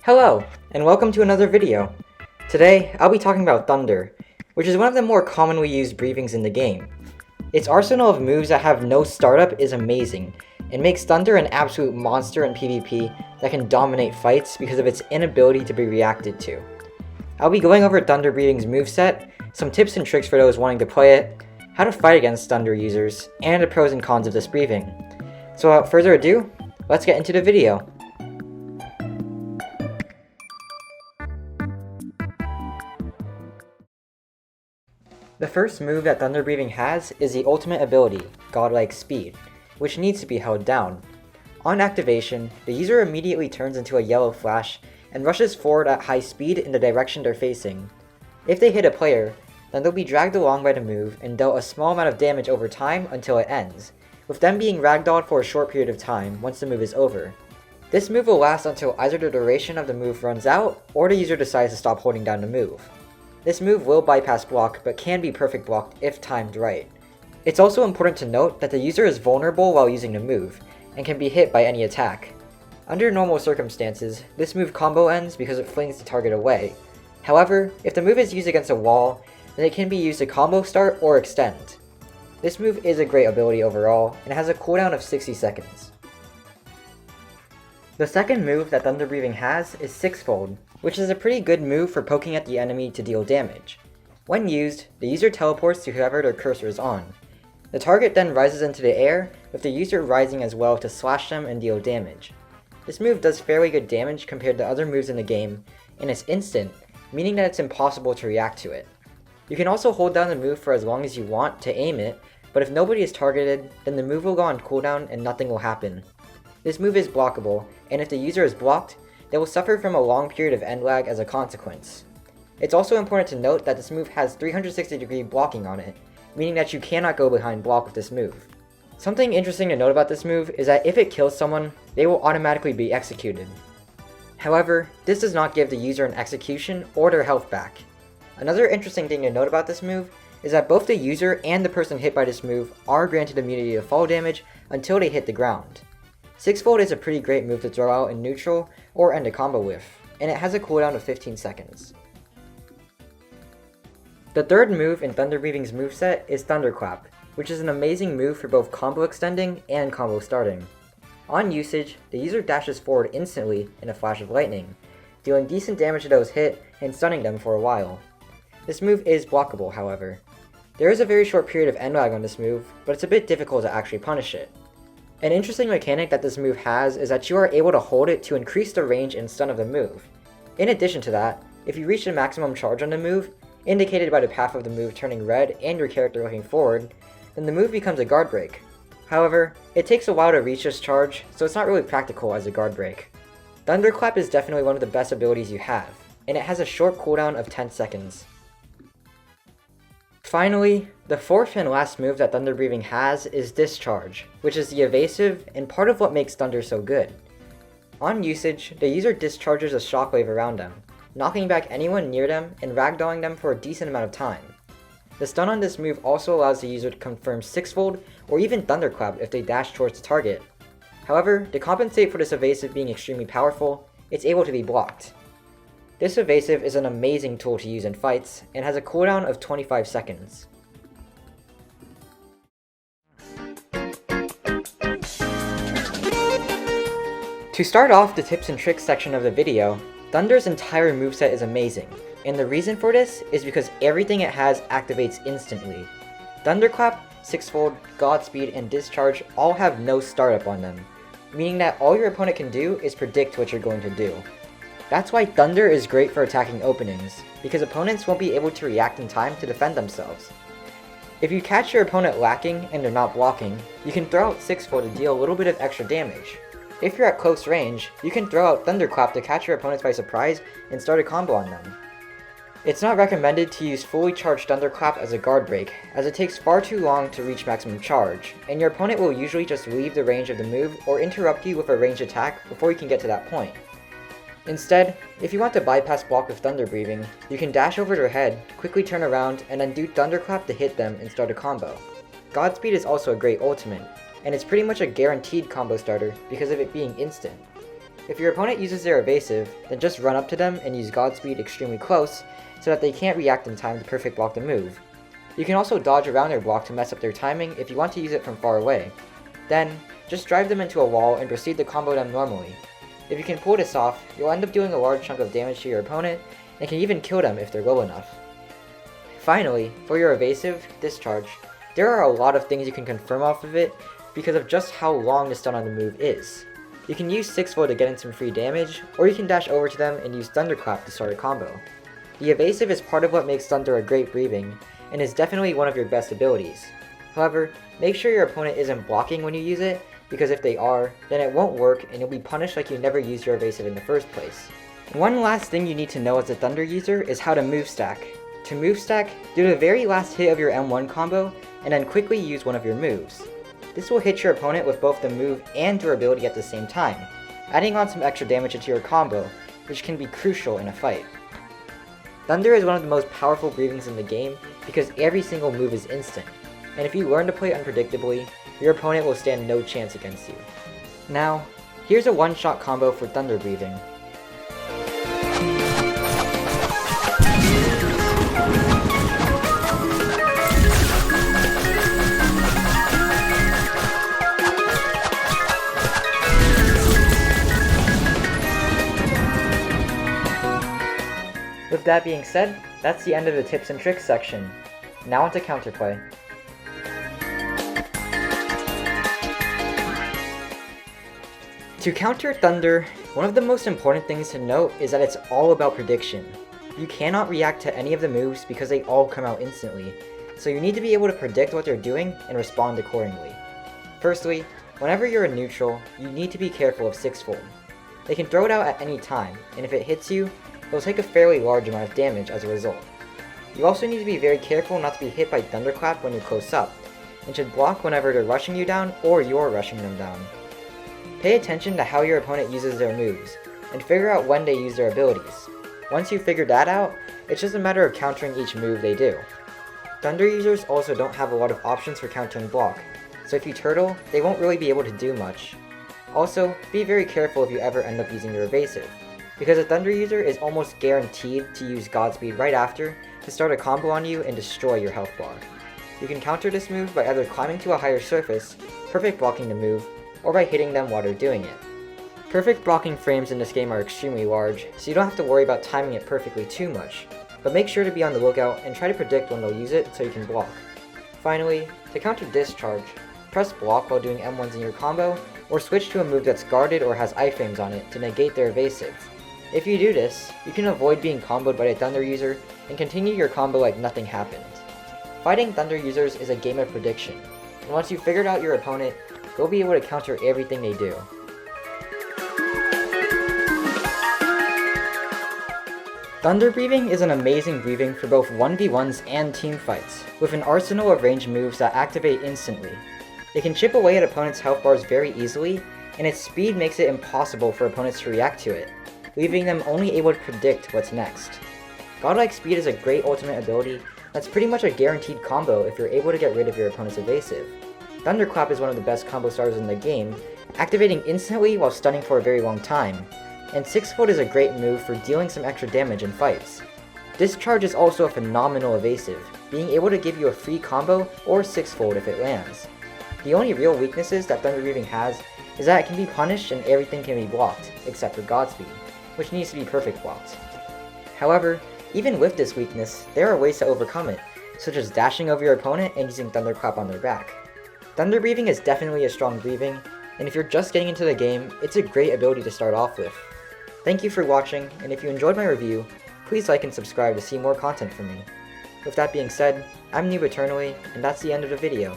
Hello, and welcome to another video. Today, I'll be talking about Thunder, which is one of the more commonly used breathings in the game. Its arsenal of moves that have no startup is amazing, and makes Thunder an absolute monster in PvP that can dominate fights because of its inability to be reacted to. I'll be going over Thunder Breathing's moveset, some tips and tricks for those wanting to play it, how to fight against Thunder users, and the pros and cons of this breathing. So without further ado, let's get into the video. The first move that Thunder Breathing has is the ultimate ability, Godlike Speed, which needs to be held down. On activation, the user immediately turns into a yellow flash and rushes forward at high speed in the direction they're facing. If they hit a player, then they'll be dragged along by the move and dealt a small amount of damage over time until it ends, with them being ragdolled for a short period of time once the move is over. This move will last until either the duration of the move runs out or the user decides to stop holding down the move. This move will bypass block, but can be perfect blocked if timed right. It's also important to note that the user is vulnerable while using the move, and can be hit by any attack. Under normal circumstances, this move combo ends because it flings the target away. However, if the move is used against a wall, then it can be used to combo start or extend. This move is a great ability overall, and has a cooldown of 60 seconds. The second move that Thunder Breathing has is Sixfold, which is a pretty good move for poking at the enemy to deal damage. When used, the user teleports to whoever their cursor is on. The target then rises into the air, with the user rising as well to slash them and deal damage. This move does fairly good damage compared to other moves in the game, and it's instant, meaning that it's impossible to react to it. You can also hold down the move for as long as you want to aim it, but if nobody is targeted, then the move will go on cooldown and nothing will happen. This move is blockable, and if the user is blocked, they will suffer from a long period of end lag as a consequence. It's also important to note that this move has 360-degree blocking on it, meaning that you cannot go behind block with this move. Something interesting to note about this move is that if it kills someone, they will automatically be executed. However, this does not give the user an execution or their health back. Another interesting thing to note about this move is that both the user and the person hit by this move are granted immunity to fall damage until they hit the ground. Sixfold is a pretty great move to throw out in neutral or end a combo with, and it has a cooldown of 15 seconds. The third move in Thunder Breathing's moveset is Thunderclap, which is an amazing move for both combo extending and combo starting. On usage, the user dashes forward instantly in a flash of lightning, dealing decent damage to those hit and stunning them for a while. This move is blockable, however. There is a very short period of end lag on this move, but it's a bit difficult to actually punish it. An interesting mechanic that this move has is that you are able to hold it to increase the range and stun of the move. In addition to that, if you reach the maximum charge on the move, indicated by the path of the move turning red and your character looking forward, then the move becomes a guard break. However, it takes a while to reach this charge, so it's not really practical as a guard break. Thunderclap is definitely one of the best abilities you have, and it has a short cooldown of 10 seconds. Finally, the fourth and last move that Thunder Breathing has is Discharge, which is the evasive and part of what makes Thunder so good. On usage, the user discharges a shockwave around them, knocking back anyone near them and ragdolling them for a decent amount of time. The stun on this move also allows the user to confirm Sixfold or even Thunderclap if they dash towards the target. However, to compensate for this evasive being extremely powerful, it's able to be blocked. This evasive is an amazing tool to use in fights, and has a cooldown of 25 seconds. To start off the tips and tricks section of the video, Thunder's entire moveset is amazing, and the reason for this is because everything it has activates instantly. Thunderclap, Sixfold, Godspeed, and Discharge all have no startup on them, meaning that all your opponent can do is predict what you're going to do. That's why Thunder is great for attacking openings, because opponents won't be able to react in time to defend themselves. If you catch your opponent lacking and they're not blocking, you can throw out Sixfold to deal a little bit of extra damage. If you're at close range, you can throw out Thunderclap to catch your opponents by surprise and start a combo on them. It's not recommended to use fully charged Thunderclap as a guard break, as it takes far too long to reach maximum charge, and your opponent will usually just leave the range of the move or interrupt you with a ranged attack before you can get to that point. Instead, if you want to bypass block with Thunder Breathing, you can dash over their head, quickly turn around, and then do Thunderclap to hit them and start a combo. Godspeed is also a great ultimate, and it's pretty much a guaranteed combo starter because of it being instant. If your opponent uses their evasive, then just run up to them and use Godspeed extremely close so that they can't react in time to perfect block the move. You can also dodge around their block to mess up their timing if you want to use it from far away. Then, just drive them into a wall and proceed to combo them normally. If you can pull this off, you'll end up doing a large chunk of damage to your opponent and can even kill them if they're low enough. Finally, for your evasive, discharge, there are a lot of things you can confirm off of it because of just how long the stun on the move is. You can use 6-fold to get in some free damage, or you can dash over to them and use Thunderclap to start a combo. The evasive is part of what makes Thunder a great breathing, and is definitely one of your best abilities. However, make sure your opponent isn't blocking when you use it, because if they are, then it won't work and you'll be punished like you never used your evasive in the first place. One last thing you need to know as a Thunder user is how to move stack. To move stack, do the very last hit of your M1 combo, and then quickly use one of your moves. This will hit your opponent with both the move and durability at the same time, adding on some extra damage into your combo, which can be crucial in a fight. Thunder is one of the most powerful breathings in the game because every single move is instant, and if you learn to play unpredictably, your opponent will stand no chance against you. Now, here's a one-shot combo for Thunder breathing. With that being said, that's the end of the tips and tricks section. Now onto Counterplay. To counter Thunder, one of the most important things to note is that it's all about prediction. You cannot react to any of the moves because they all come out instantly, so you need to be able to predict what they're doing and respond accordingly. Firstly, whenever you're a neutral, you need to be careful of 6-fold. They can throw it out at any time, and if it hits you, it'll take a fairly large amount of damage as a result. You also need to be very careful not to be hit by Thunderclap when you're close up, and should block whenever they're rushing you down or you're rushing them down. Pay attention to how your opponent uses their moves, and figure out when they use their abilities. Once you figure that out, it's just a matter of countering each move they do. Thunder users also don't have a lot of options for countering block, so if you turtle, they won't really be able to do much. Also, be very careful if you ever end up using your evasive, because a Thunder user is almost guaranteed to use Godspeed right after to start a combo on you and destroy your health bar. You can counter this move by either climbing to a higher surface, perfect blocking the move, or by hitting them while they're doing it. Perfect blocking frames in this game are extremely large, so you don't have to worry about timing it perfectly too much, but make sure to be on the lookout and try to predict when they'll use it so you can block. Finally, to counter Discharge, press block while doing M1s in your combo, or switch to a move that's guarded or has iframes on it to negate their evasive. If you do this, you can avoid being comboed by a Thunder user and continue your combo like nothing happened. Fighting Thunder users is a game of prediction, and once you've figured out your opponent, you'll be able to counter everything they do. Thunder breathing is an amazing breathing for both 1v1s and team fights, with an arsenal of ranged moves that activate instantly. It can chip away at opponents' health bars very easily, and its speed makes it impossible for opponents to react to it, leaving them only able to predict what's next. Godlike Speed is a great ultimate ability that's pretty much a guaranteed combo if you're able to get rid of your opponent's evasive. Thunderclap is one of the best combo starters in the game, activating instantly while stunning for a very long time, and 6-fold is a great move for dealing some extra damage in fights. Discharge is also a phenomenal evasive, being able to give you a free combo or 6-fold if it lands. The only real weaknesses that Thunder Breathing has is that it can be punished and everything can be blocked, except for Godspeed, which needs to be perfect blocked. However, even with this weakness, there are ways to overcome it, such as dashing over your opponent and using Thunderclap on their back. Thunder Breathing is definitely a strong breathing, and if you're just getting into the game, it's a great ability to start off with. Thank you for watching, and if you enjoyed my review, please like and subscribe to see more content from me. With that being said, I'm 𝓥𝓲𝓭𝓮𝓸, and that's the end of the video.